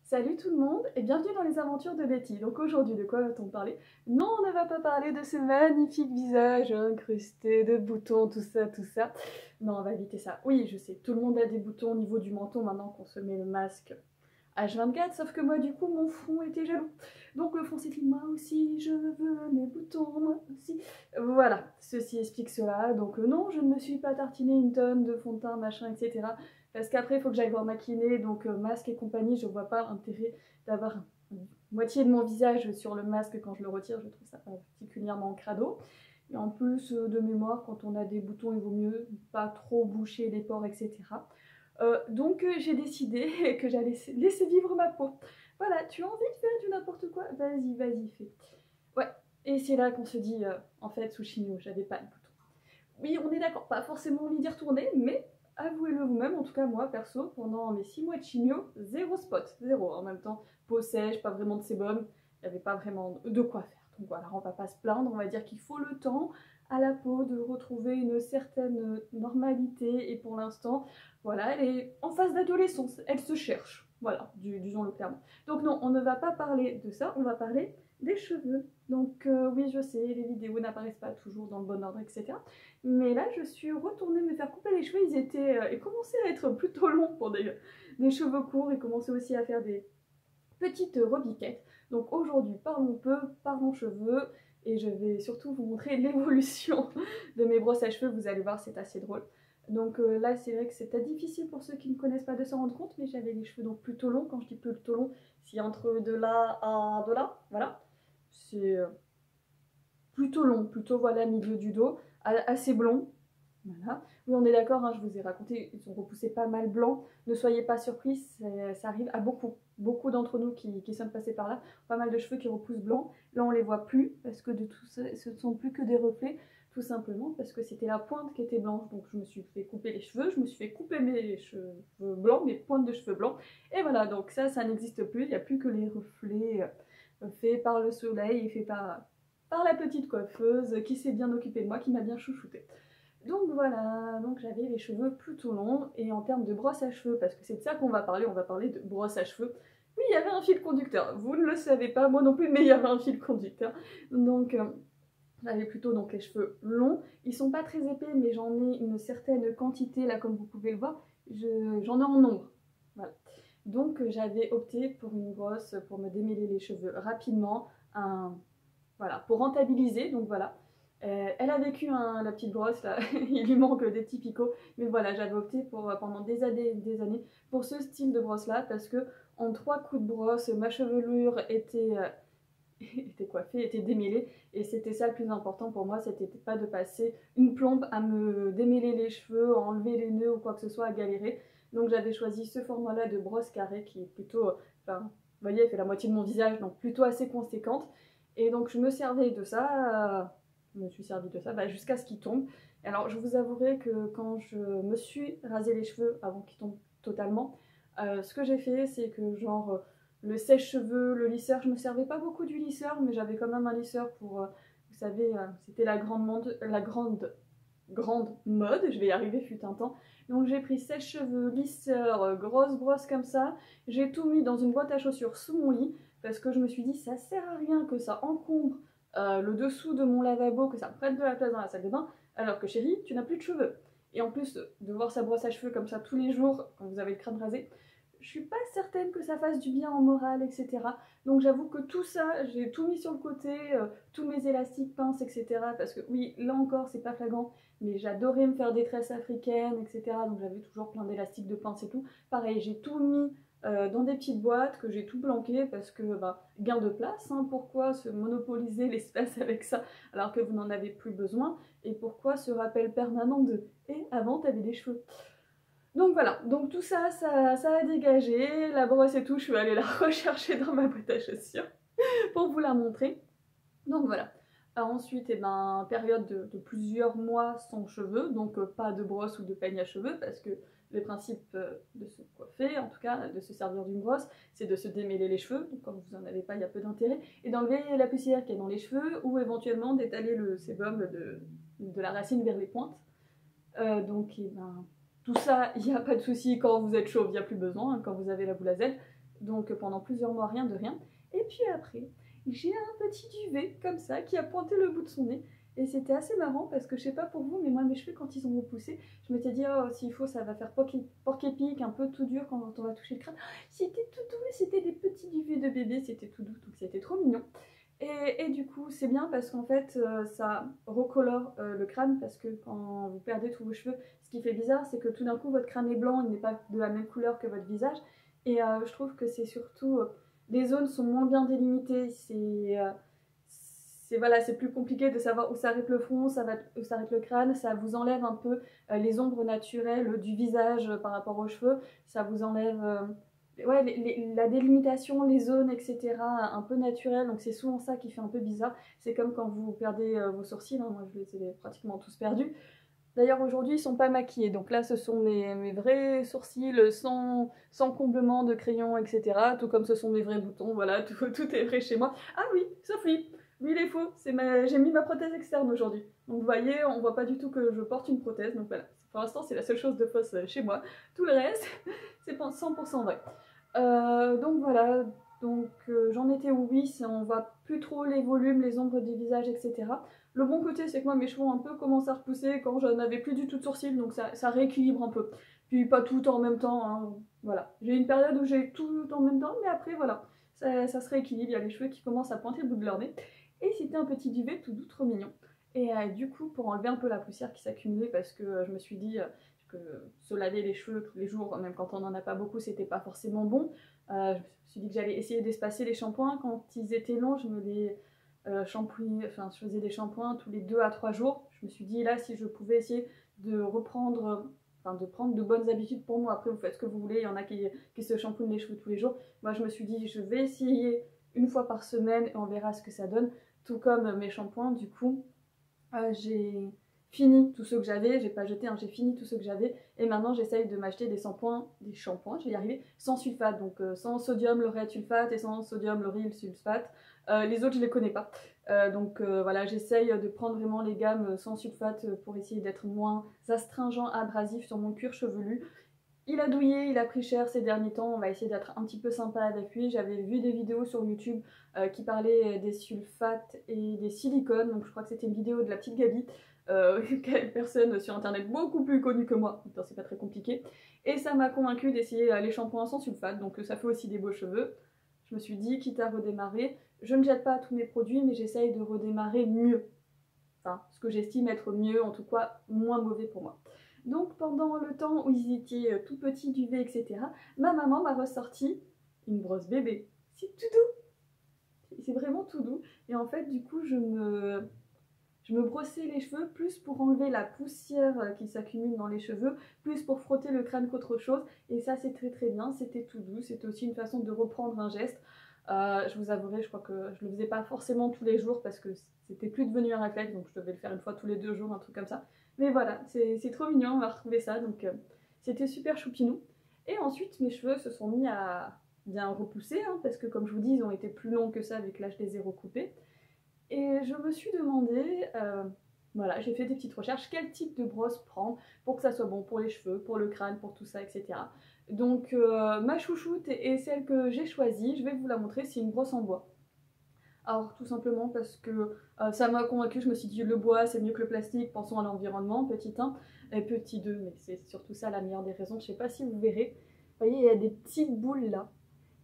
Salut tout le monde et bienvenue dans les aventures de Betty. Donc aujourd'hui, de quoi va-t-on parler? Non, on ne va pas parler de ce magnifique visage incrusté de boutons, tout ça, tout ça. Non, on va éviter ça. Oui, je sais, tout le monde a des boutons au niveau du menton maintenant qu'on se met le masque H24, sauf que moi, du coup, mon front était jaloux. Donc le front s'est dit, moi aussi, je veux mes boutons, moi aussi. Voilà, ceci explique cela. Donc non, je ne me suis pas tartiné une tonne de fond de teint, machin, etc. Parce qu'après, il faut que j'aille voir ma kiné, donc masque et compagnie, je vois pas l'intérêt d'avoir moitié de mon visage sur le masque quand je le retire, je trouve ça particulièrement crado. Et en plus, de mémoire, quand on a des boutons, il vaut mieux pas trop boucher les pores, etc. Donc j'ai décidé que j'allais laisser vivre ma peau. Voilà, tu as envie de faire du n'importe quoi? Vas-y, vas-y, fais. Ouais, et c'est là qu'on se dit, en fait, sous chimio, j'avais pas de boutons. Oui, on est d'accord, pas forcément envie d'y retourner, mais avouez-le vous-même, en tout cas moi, perso, pendant mes 6 mois de chimio, zéro spot, zéro. En même temps, peau sèche, pas vraiment de sébum, il n'y avait pas vraiment de quoi faire. Donc voilà, on va pas se plaindre, on va dire qu'il faut le temps à la peau de retrouver une certaine normalité, et pour l'instant, voilà, elle est en phase d'adolescence, elle se cherche, voilà, disons-le clairement. Donc non, on ne va pas parler de ça, on va parler des cheveux. Donc oui, je sais, les vidéos n'apparaissent pas toujours dans le bon ordre, etc. Mais là, je suis retournée me faire couper les cheveux. Ils commençaient à être plutôt longs pour des cheveux courts. Ils commençaient aussi à faire des petites rebiquettes. Donc aujourd'hui, parlons peu, parlons cheveux. Et je vais surtout vous montrer l'évolution de mes brosses à cheveux. Vous allez voir, c'est assez drôle. Donc là, c'est vrai que c'était difficile pour ceux qui ne connaissent pas de s'en rendre compte. Mais j'avais les cheveux donc plutôt longs. Quand je dis plutôt longs, c'est entre de là à de là. Voilà. C'est plutôt long, plutôt voilà, milieu du dos, assez blond. Voilà. Oui, on est d'accord, hein, je vous ai raconté, ils ont repoussé pas mal blanc. Ne soyez pas surpris, ça arrive à beaucoup d'entre nous qui sommes passés par là. Pas mal de cheveux qui repoussent blanc. Là, on les voit plus parce que de tout ça, ce ne sont plus que des reflets, tout simplement parce que c'était la pointe qui était blanche. Donc, je me suis fait couper les cheveux, je me suis fait couper mes cheveux blancs, mes pointes de cheveux blancs. Et voilà, donc ça n'existe plus. Il n'y a plus que les reflets faits par le soleil et faits par la petite coiffeuse qui s'est bien occupée de moi, qui m'a bien chouchoutée. Donc voilà, donc j'avais les cheveux plutôt longs, et en termes de brosse à cheveux, parce que c'est de ça qu'on va parler de brosse à cheveux, oui, il y avait un fil conducteur, vous ne le savez pas, moi non plus, mais il y avait un fil conducteur. Donc j'avais plutôt donc les cheveux longs, ils sont pas très épais, mais j'en ai une certaine quantité, là comme vous pouvez le voir, j'en ai en nombre, voilà. Donc j'avais opté pour une brosse pour me démêler les cheveux rapidement, voilà, pour rentabiliser, donc voilà. Elle a vécu la petite brosse là, il lui manque des petits picots, mais voilà, j'avais opté pour, pendant des années pour ce style de brosse là, parce que en 3 coups de brosse, ma chevelure était coiffée, était démêlée, et c'était ça le plus important pour moi, c'était pas de passer une plombe à me démêler les cheveux, à enlever les nœuds ou quoi que ce soit, à galérer. Donc j'avais choisi ce format là de brosse carrée qui est plutôt, enfin, vous voyez, elle fait la moitié de mon visage, donc plutôt assez conséquente. Et donc je me servais de ça, je me suis servi de ça jusqu'à ce qu'il tombe. Alors je vous avouerai que quand je me suis rasé les cheveux avant qu'ils tombent totalement, ce que j'ai fait, c'est que genre le sèche-cheveux, le lisseur, je me servais pas beaucoup du lisseur, mais j'avais quand même un lisseur pour, vous savez, c'était la grande mode, je vais y arriver, fut un temps. Donc j'ai pris sèche-cheveux, lisseur, grosse brosse comme ça, j'ai tout mis dans une boîte à chaussures sous mon lit, parce que je me suis dit ça sert à rien que ça encombre le dessous de mon lavabo, que ça prenne de la place dans la salle de bain, alors que chérie, tu n'as plus de cheveux. Et en plus de voir sa brosse à cheveux comme ça tous les jours, quand vous avez le crâne rasé, je suis pas certaine que ça fasse du bien en morale, etc. Donc j'avoue que tout ça, j'ai tout mis sur le côté, tous mes élastiques, pinces, etc. Parce que oui, là encore, c'est pas flagrant, mais j'adorais me faire des tresses africaines, etc. Donc j'avais toujours plein d'élastiques, de pinces et tout. Pareil, j'ai tout mis dans des petites boîtes, que j'ai tout planqué parce que gain de place, hein, pourquoi se monopoliser l'espace avec ça alors que vous n'en avez plus besoin, et pourquoi ce rappel permanent de "et avant t'avais des cheveux". Donc voilà, donc tout ça, ça a dégagé, la brosse et tout, je suis allée la rechercher dans ma boîte à chaussures pour vous la montrer. Donc voilà. Ensuite, période de plusieurs mois sans cheveux, donc pas de brosse ou de peigne à cheveux, parce que le principe de se coiffer, en tout cas de se servir d'une brosse, c'est de se démêler les cheveux, donc quand vous n'en avez pas, il y a peu d'intérêt, et d'enlever la poussière qui est dans les cheveux, ou éventuellement d'étaler le sébum de la racine vers les pointes. Donc tout ça, il n'y a pas de souci, quand vous êtes chauve, il n'y a plus besoin, hein, quand vous avez la boule à Z. donc pendant plusieurs mois rien de rien. Et puis après, j'ai un petit duvet comme ça qui a pointé le bout de son nez. Et c'était assez marrant parce que je sais pas pour vous, mais moi mes cheveux quand ils ont repoussé, je m'étais dit oh s'il faut ça va faire porc-épic, un peu tout dur quand on va toucher le crâne. C'était tout doux, c'était des petits duvets de bébé, c'était tout doux, donc c'était trop mignon. Et du coup c'est bien parce qu'en fait ça recolore le crâne parce que quand vous perdez tous vos cheveux, ce qui fait bizarre c'est que tout d'un coup votre crâne est blanc, il n'est pas de la même couleur que votre visage. Et je trouve que c'est surtout, les zones sont moins bien délimitées, voilà, c'est plus compliqué de savoir où s'arrête le front, où s'arrête le crâne, ça vous enlève un peu les ombres naturelles du visage par rapport aux cheveux, ça vous enlève ouais, la délimitation, les zones, etc. un peu naturelles, donc c'est souvent ça qui fait un peu bizarre. C'est comme quand vous perdez vos sourcils, hein, moi je les ai pratiquement tous perdus. D'ailleurs aujourd'hui ils sont pas maquillés, donc là ce sont mes vrais sourcils sans comblement de crayon, etc. Tout comme ce sont mes vrais boutons, voilà, tout est vrai chez moi. Ah oui, sauf lui il est faux, j'ai mis ma prothèse externe aujourd'hui. Donc vous voyez, on voit pas du tout que je porte une prothèse, donc voilà. Pour l'instant c'est la seule chose de fausse chez moi. Tout le reste, c'est 100% vrai. Donc voilà, j'en étais où oui, on voit plus trop les volumes, les ombres du visage, etc. Le bon côté, c'est que moi, mes cheveux ont un peu commencé à repousser quand je n'avais plus du tout de sourcils, donc ça rééquilibre un peu. Puis pas tout en même temps, hein, voilà. J'ai une période où j'ai tout en même temps, mais après, voilà, ça se rééquilibre, il y a les cheveux qui commencent à pointer le bout de leur nez. Et c'était un petit duvet tout doux, trop mignon. Et du coup, pour enlever un peu la poussière qui s'accumulait, parce que je me suis dit que se laver les cheveux tous les jours, même quand on n'en a pas beaucoup, c'était pas forcément bon. Je me suis dit que j'allais essayer d'espacer les shampoings. Quand ils étaient longs, je me les je faisais des shampoings tous les 2 à 3 jours. Je me suis dit là, si je pouvais essayer de reprendre, de prendre de bonnes habitudes pour moi. Après, vous faites ce que vous voulez. Il y en a qui se shampooinent les cheveux tous les jours. Moi, je me suis dit, je vais essayer une fois par semaine et on verra ce que ça donne. Tout comme mes shampoings, du coup, j'ai fini tout ce que j'avais, j'ai pas jeté, hein, j'ai fini tout ce que j'avais et maintenant j'essaye de m'acheter des shampoings, je vais y arriver, sans sulfate, donc sans sodium lauryl sulfate et sans sodium lauryl sulfate. Les autres je les connais pas, voilà, j'essaye de prendre vraiment les gammes sans sulfate pour essayer d'être moins astringent, abrasif sur mon cuir chevelu. Il a douillé, il a pris cher ces derniers temps, on va essayer d'être un petit peu sympa avec lui. J'avais vu des vidéos sur YouTube qui parlaient des sulfates et des silicones, donc je crois que c'était une vidéo de la petite Gabi, personne sur internet beaucoup plus connue que moi, donc c'est pas très compliqué. Et ça m'a convaincu d'essayer les shampoings sans sulfate, donc ça fait aussi des beaux cheveux. Je me suis dit, quitte à redémarrer, je ne jette pas tous mes produits, mais j'essaye de redémarrer mieux. Enfin, ce que j'estime être mieux, en tout cas moins mauvais pour moi. Donc pendant le temps où ils étaient tout petits, duvets, etc., ma maman m'a ressorti une brosse bébé. C'est tout doux, c'est vraiment tout doux. Et en fait, du coup, je me brossais les cheveux plus pour enlever la poussière qui s'accumule dans les cheveux, plus pour frotter le crâne qu'autre chose. Et ça, c'est très très bien, c'était tout doux, c'était aussi une façon de reprendre un geste. Je vous avouerai, je crois que je le faisais pas forcément tous les jours parce que c'était plus devenu un réflexe, donc je devais le faire une fois tous les 2 jours, un truc comme ça. Mais voilà, c'est trop mignon, on va retrouver ça, donc c'était super choupinou. Et ensuite, mes cheveux se sont mis à bien repousser, hein, parce que comme je vous dis, ils ont été plus longs que ça avec l'âge des 0 coupés. Et je me suis demandé, voilà, j'ai fait des petites recherches, quel type de brosse prendre pour que ça soit bon pour les cheveux, pour le crâne, pour tout ça, etc. Donc ma chouchoute et celle que j'ai choisie, je vais vous la montrer, c'est une brosse en bois. Alors tout simplement parce que ça m'a convaincue, je me suis dit le bois c'est mieux que le plastique, pensons à l'environnement, petit 1, et petit 2, mais c'est surtout ça la meilleure des raisons, je sais pas si vous verrez. Vous voyez, il y a des petites boules là,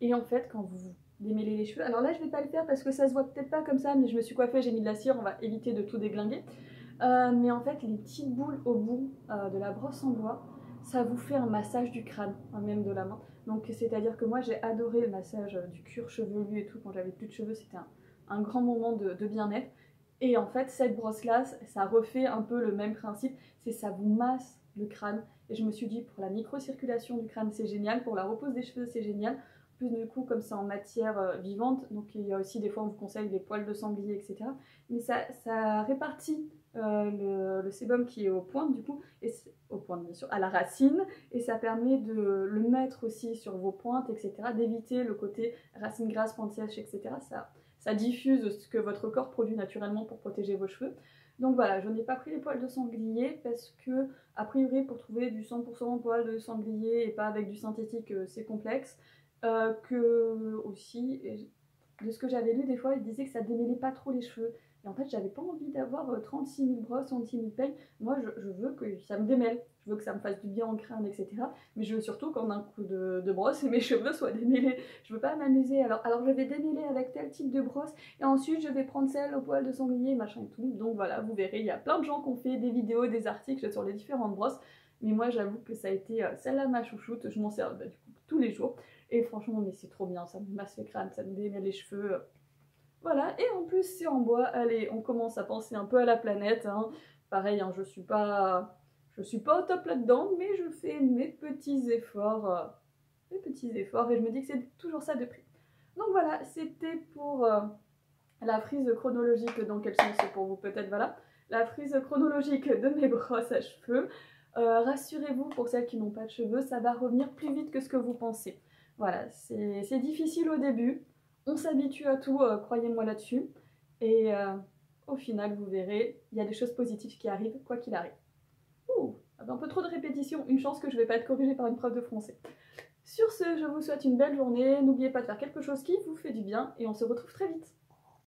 et en fait quand vous démêlez les cheveux, alors là je vais pas le faire parce que ça se voit peut-être pas comme ça, mais je me suis coiffée, j'ai mis de la cire, on va éviter de tout déglinguer. Mais en fait les petites boules au bout de la brosse en bois, ça vous fait un massage du crâne, hein, même de la main. Donc c'est à dire que moi j'ai adoré le massage du cuir chevelu et tout, quand j'avais plus de cheveux, c'était un grand moment de bien-être. Et en fait cette brosse là, ça refait un peu le même principe, c'est ça vous masse le crâne. Et je me suis dit pour la microcirculation du crâne c'est génial, pour la repose des cheveux c'est génial. Plus du coup comme c'est en matière vivante, donc il y a aussi des fois on vous conseille des poils de sanglier, etc. Mais ça répartit le sébum qui est aux pointes du coup, et aux pointes bien sûr, à la racine, et ça permet de le mettre aussi sur vos pointes, etc. D'éviter le côté racine grasse, pointe sèche, etc. Ça diffuse ce que votre corps produit naturellement pour protéger vos cheveux. Donc voilà, je n'ai pas pris les poils de sanglier parce que, a priori, pour trouver du 100% poil de sanglier et pas avec du synthétique, c'est complexe. Que aussi, de ce que j'avais lu des fois, ils disaient que ça démêlait pas trop les cheveux. Et en fait, j'avais pas envie d'avoir 36 000 brosses, 36 000 peignes. Moi, je veux que ça me démêle. Je veux que ça me fasse du bien en crâne, etc. Mais je veux surtout qu'en un coup de brosse, mes cheveux soient démêlés. Je veux pas m'amuser. Alors je vais démêler avec tel type de brosse. Et ensuite, je vais prendre celle au poil de sanglier, machin et tout. Donc voilà, vous verrez, il y a plein de gens qui ont fait des vidéos, des articles sur les différentes brosses. Mais moi, j'avoue que ça a été celle-là ma chouchoute. Je m'en sers du coup tous les jours. Et franchement, mais c'est trop bien. Ça me masse le crâne, ça me démêle les cheveux. Voilà, et en plus c'est en bois, allez, on commence à penser un peu à la planète, hein. Pareil, hein, je suis pas au top là-dedans, mais je fais mes petits efforts, et je me dis que c'est toujours ça de prix. Donc voilà, c'était pour la frise chronologique, dans quel sens c'est pour vous peut-être, voilà, la frise chronologique de mes brosses à cheveux. Rassurez-vous, pour celles qui n'ont pas de cheveux, ça va revenir plus vite que ce que vous pensez. Voilà, c'est difficile au début, on s'habitue à tout, croyez-moi là-dessus, et au final, vous verrez, il y a des choses positives qui arrivent, quoi qu'il arrive. Ouh, un peu trop de répétitions, une chance que je ne vais pas être corrigée par une prof de français. Sur ce, je vous souhaite une belle journée, n'oubliez pas de faire quelque chose qui vous fait du bien, et on se retrouve très vite.